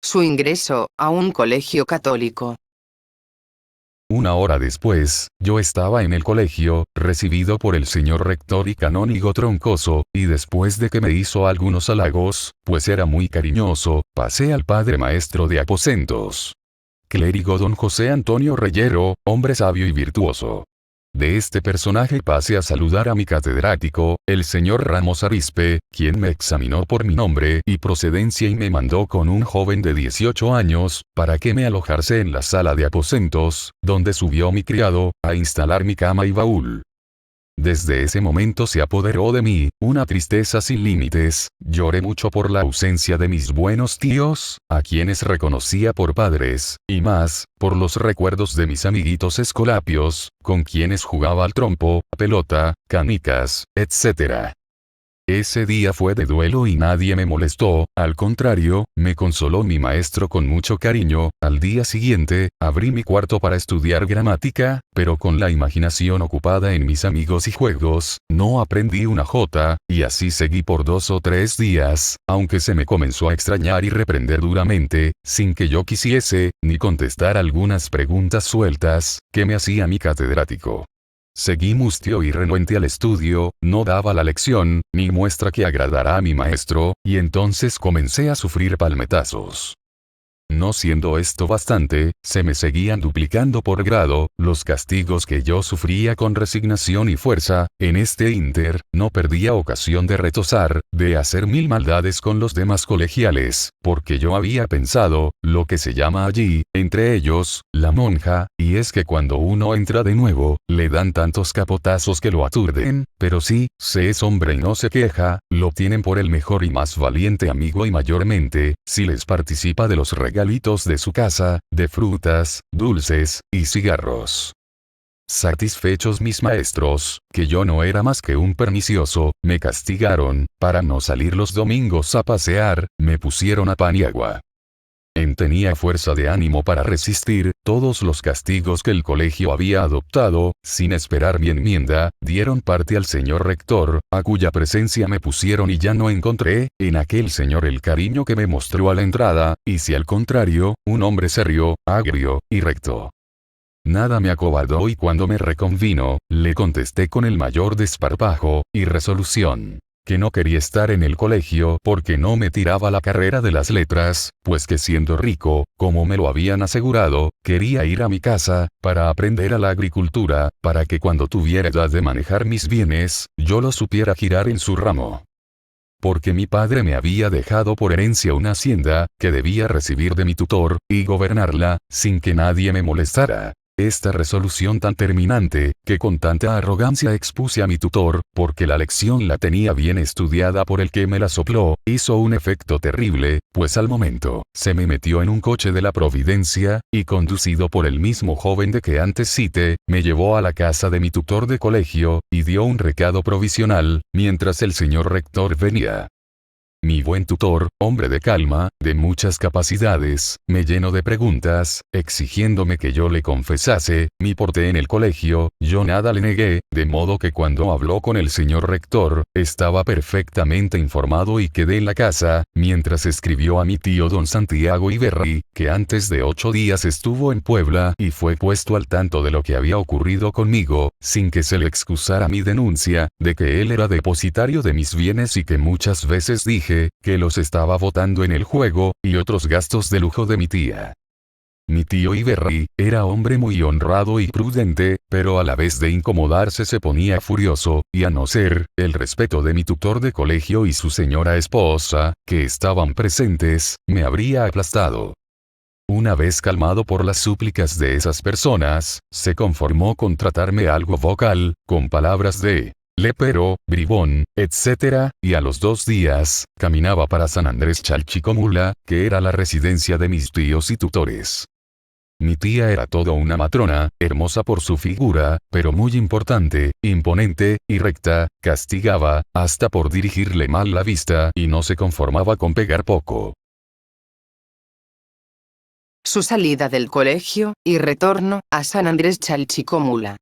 Su ingreso a un colegio católico. Una hora después, yo estaba en el colegio, recibido por el señor rector y canónigo Troncoso, y después de que me hizo algunos halagos, pues era muy cariñoso, pasé al padre maestro de aposentos. Clérigo don José Antonio Reyero, hombre sabio y virtuoso. De este personaje pasé a saludar a mi catedrático, el señor Ramos Arizpe, quien me examinó por mi nombre y procedencia y me mandó con un joven de 18 años, para que me alojase en la sala de aposentos, donde subió mi criado, a instalar mi cama y baúl. Desde ese momento se apoderó de mí, una tristeza sin límites, lloré mucho por la ausencia de mis buenos tíos, a quienes reconocía por padres, y más, por los recuerdos de mis amiguitos escolapios, con quienes jugaba al trompo, pelota, canicas, etc. Ese día fue de duelo y nadie me molestó, al contrario, me consoló mi maestro con mucho cariño. Al día siguiente, abrí mi cuarto para estudiar gramática, pero con la imaginación ocupada en mis amigos y juegos, no aprendí una jota, y así seguí por 2 o 3 días, aunque se me comenzó a extrañar y reprender duramente, sin que yo quisiese, ni contestar algunas preguntas sueltas, que me hacía mi catedrático. Seguí mustio y renuente al estudio, no daba la lección, ni muestra que agradara a mi maestro, y entonces comencé a sufrir palmetazos. No siendo esto bastante, se me seguían duplicando por grado, los castigos que yo sufría con resignación y fuerza. En este ínter, no perdía ocasión de retozar, de hacer mil maldades con los demás colegiales, porque yo había pensado, lo que se llama allí, entre ellos, la monja, y es que cuando uno entra de nuevo, le dan tantos capotazos que lo aturden, pero si, se es hombre y no se queja, lo tienen por el mejor y más valiente amigo y mayormente, si les participa de los regalitos de su casa, de frutas, dulces, y cigarros. Satisfechos mis maestros, que yo no era más que un pernicioso, me castigaron, para no salir los domingos a pasear, me pusieron a pan y agua. Tenía fuerza de ánimo para resistir todos los castigos que el colegio había adoptado, sin esperar mi enmienda, dieron parte al señor rector, a cuya presencia me pusieron y ya no encontré, en aquel señor el cariño que me mostró a la entrada, y si al contrario, un hombre serio, agrio, y recto. Nada me acobardó y cuando me reconvino, le contesté con el mayor desparpajo y resolución, que no quería estar en el colegio porque no me tiraba la carrera de las letras, pues que siendo rico, como me lo habían asegurado, quería ir a mi casa, para aprender a la agricultura, para que cuando tuviera edad de manejar mis bienes, yo lo supiera girar en su ramo. Porque mi padre me había dejado por herencia una hacienda, que debía recibir de mi tutor, y gobernarla, sin que nadie me molestara. Esta resolución tan terminante, que con tanta arrogancia expuse a mi tutor, porque la lección la tenía bien estudiada por el que me la sopló, hizo un efecto terrible, pues al momento, se me metió en un coche de la Providencia, y conducido por el mismo joven de que antes cité, me llevó a la casa de mi tutor de colegio, y dio un recado provisional, mientras el señor rector venía. Mi buen tutor, hombre de calma, de muchas capacidades, me llenó de preguntas, exigiéndome que yo le confesase mi porte en el colegio. Yo nada le negué, de modo que cuando habló con el señor rector, estaba perfectamente informado y quedé en la casa, mientras escribió a mi tío don Santiago Iberri, que antes de 8 días estuvo en Puebla y fue puesto al tanto de lo que había ocurrido conmigo, sin que se le excusara mi denuncia, de que él era depositario de mis bienes y que muchas veces dije que los estaba botando en el juego, y otros gastos de lujo de mi tía. Mi tío Iberri, era hombre muy honrado y prudente, pero a la vez de incomodarse se ponía furioso, y a no ser, el respeto de mi tutor de colegio y su señora esposa, que estaban presentes, me habría aplastado. Una vez calmado por las súplicas de esas personas, se conformó con tratarme algo vocal, con palabras de lépero, bribón, etc., y a los 2 días, caminaba para San Andrés Chalchicomula, que era la residencia de mis tíos y tutores. Mi tía era toda una matrona, hermosa por su figura, pero muy importante, imponente, y recta, castigaba, hasta por dirigirle mal la vista, y no se conformaba con pegar poco. Su salida del colegio, y retorno, a San Andrés Chalchicomula.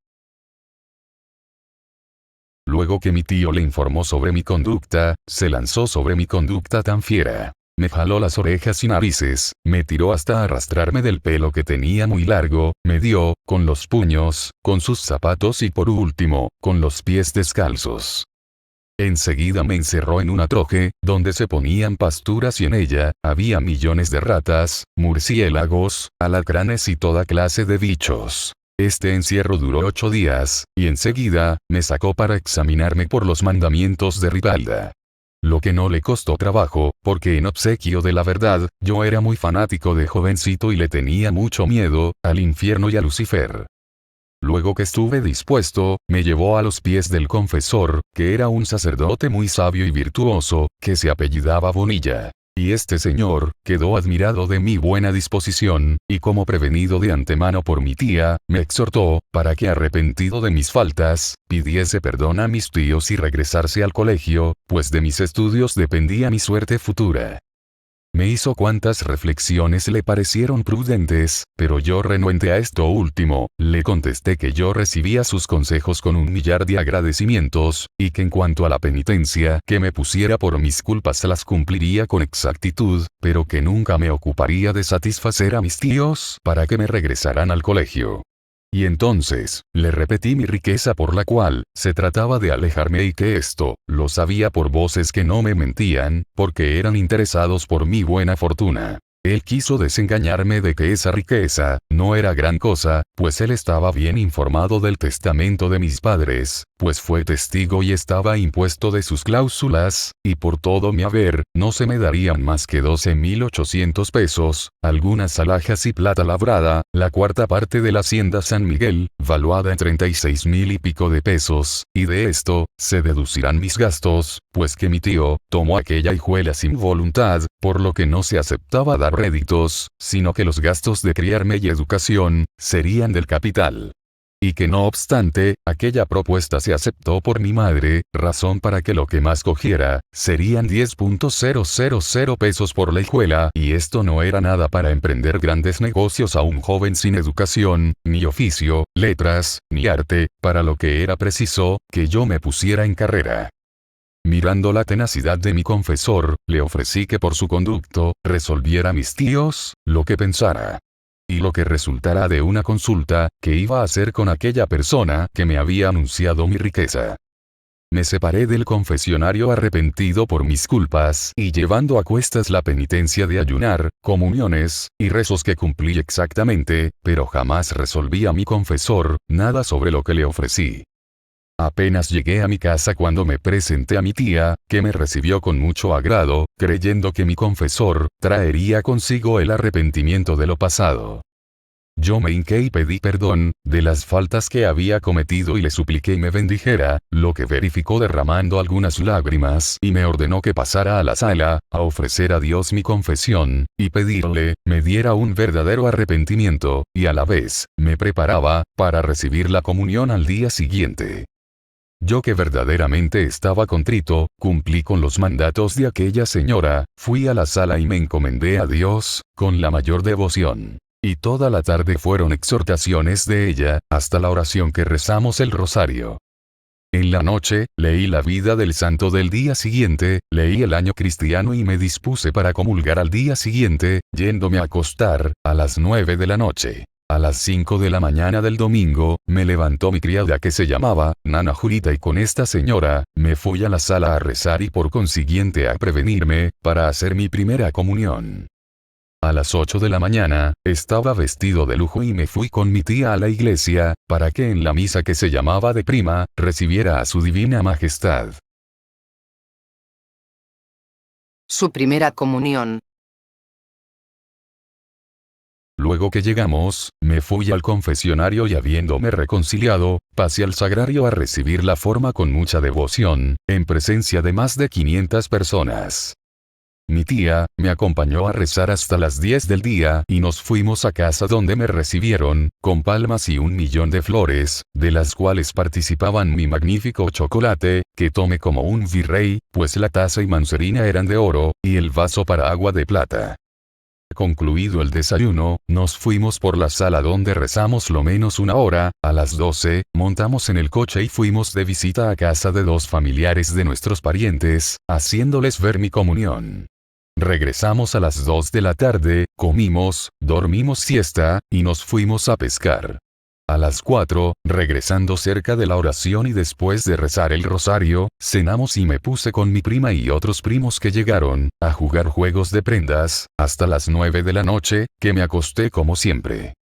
Luego que mi tío le informó sobre mi conducta, se lanzó sobre mi conducta tan fiera. me jaló las orejas y narices, me tiró hasta arrastrarme del pelo que tenía muy largo, me dio, con los puños, con sus zapatos y por último, con los pies descalzos. Enseguida me encerró en una troje, donde se ponían pasturas y en ella, había millones de ratas, murciélagos, alacranes y toda clase de bichos. Este encierro duró 8 días, y enseguida, me sacó para examinarme por los mandamientos de Ribalda. Lo que no le costó trabajo, porque en obsequio de la verdad, yo era muy fanático de jovencito y le tenía mucho miedo, al infierno y a Lucifer. Luego que estuve dispuesto, me llevó a los pies del confesor, que era un sacerdote muy sabio y virtuoso, que se apellidaba Bonilla. Y este señor, quedó admirado de mi buena disposición, y como prevenido de antemano por mi tía, me exhortó, para que arrepentido de mis faltas, pidiese perdón a mis tíos y regresarse al colegio, pues de mis estudios dependía mi suerte futura. Me hizo cuantas reflexiones le parecieron prudentes, pero yo renuente a esto último, le contesté que yo recibía sus consejos con un millar de agradecimientos, y que en cuanto a la penitencia que me pusiera por mis culpas las cumpliría con exactitud, pero que nunca me ocuparía de satisfacer a mis tíos para que me regresaran al colegio. Y entonces, le repetí mi riqueza por la cual, se trataba de alejarme y que esto, lo sabía por voces que no me mentían, porque eran interesados por mi buena fortuna. Él quiso desengañarme de que esa riqueza, no era gran cosa, pues él estaba bien informado del testamento de mis padres, pues fue testigo y estaba impuesto de sus cláusulas, y por todo mi haber, no se me darían más que 12.800 pesos, algunas alhajas y plata labrada, la cuarta parte de la hacienda San Miguel, valuada en 36.000 y pico de pesos, y de esto, se deducirán mis gastos, pues que mi tío, tomó aquella hijuela sin voluntad, por lo que no se aceptaba dar réditos, sino que los gastos de criarme y educación, serían del capital. Y que no obstante, aquella propuesta se aceptó por mi madre, razón para que lo que más cogiera, serían 10.000 pesos por la hijuela, y esto no era nada para emprender grandes negocios a un joven sin educación, ni oficio, letras, ni arte, para lo que era preciso, que yo me pusiera en carrera. Mirando la tenacidad de mi confesor, le ofrecí que por su conducto, resolviera mis tíos, lo que pensara. Y lo que resultara de una consulta, que iba a hacer con aquella persona que me había anunciado mi riqueza. Me separé del confesionario arrepentido por mis culpas y llevando a cuestas la penitencia de ayunar, comuniones, y rezos que cumplí exactamente, pero jamás resolví a mi confesor, nada sobre lo que le ofrecí. Apenas llegué a mi casa cuando me presenté a mi tía, que me recibió con mucho agrado, creyendo que mi confesor, traería consigo el arrepentimiento de lo pasado. Yo me hinqué y pedí perdón, de las faltas que había cometido y le supliqué me bendijera, lo que verificó derramando algunas lágrimas y me ordenó que pasara a la sala, a ofrecer a Dios mi confesión, y pedirle, me diera un verdadero arrepentimiento, y a la vez, me preparaba, para recibir la comunión al día siguiente. Yo que verdaderamente estaba contrito, cumplí con los mandatos de aquella señora, fui a la sala y me encomendé a Dios, con la mayor devoción. Y toda la tarde fueron exhortaciones de ella, hasta la oración que rezamos el rosario. En la noche, leí la vida del santo del día siguiente, leí el año cristiano y me dispuse para comulgar al día siguiente, yéndome a acostar, a las 9 de la noche. A las 5 de la mañana del domingo, me levantó mi criada que se llamaba Nana Julita y con esta señora, me fui a la sala a rezar y por consiguiente a prevenirme, para hacer mi primera comunión. A las 8 de la mañana, estaba vestido de lujo y me fui con mi tía a la iglesia, para que en la misa que se llamaba de prima, recibiera a su divina majestad. Su primera comunión. Luego que llegamos, me fui al confesionario y habiéndome reconciliado, pasé al sagrario a recibir la forma con mucha devoción, en presencia de más de 500 personas. Mi tía, me acompañó a rezar hasta las 10 del día y nos fuimos a casa donde me recibieron, con palmas y 1.000.000 de flores, de las cuales participaban mi magnífico chocolate, que tomé como un virrey, pues la taza y mancerina eran de oro, y el vaso para agua de plata. Concluido el desayuno, nos fuimos por la sala donde rezamos lo menos una hora, a las 12, montamos en el coche y fuimos de visita a casa de 2 familiares de nuestros parientes, haciéndoles ver mi comunión. Regresamos a las 2 de la tarde, comimos, dormimos siesta, y nos fuimos a pescar. A las 4, regresando cerca de la oración y después de rezar el rosario, cenamos y me puse con mi prima y otros primos que llegaron, a jugar juegos de prendas, hasta las 9 de la noche, que me acosté como siempre.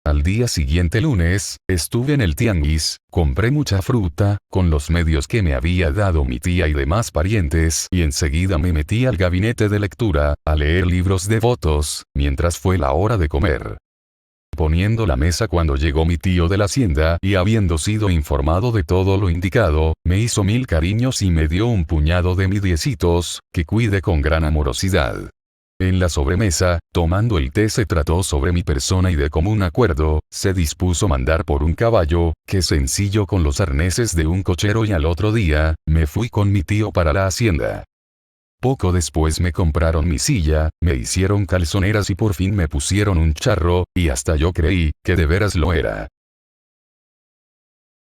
Al día siguiente lunes, estuve en el tianguis, compré mucha fruta, con los medios que me había dado mi tía y demás parientes, y enseguida me metí al gabinete de lectura, a leer libros devotos, mientras fue la hora de comer. Poniendo la mesa cuando llegó mi tío de la hacienda y habiendo sido informado de todo lo indicado, me hizo 1000 cariños y me dio un puñado de midiecitos, que cuide con gran amorosidad. En la sobremesa, tomando el té se trató sobre mi persona y de común acuerdo, se dispuso mandar por un caballo, que sencillo con los arneses de un cochero y al otro día, me fui con mi tío para la hacienda. Poco después me compraron mi silla, me hicieron calzoneras y por fin me pusieron un charro, y hasta yo creí, que de veras lo era.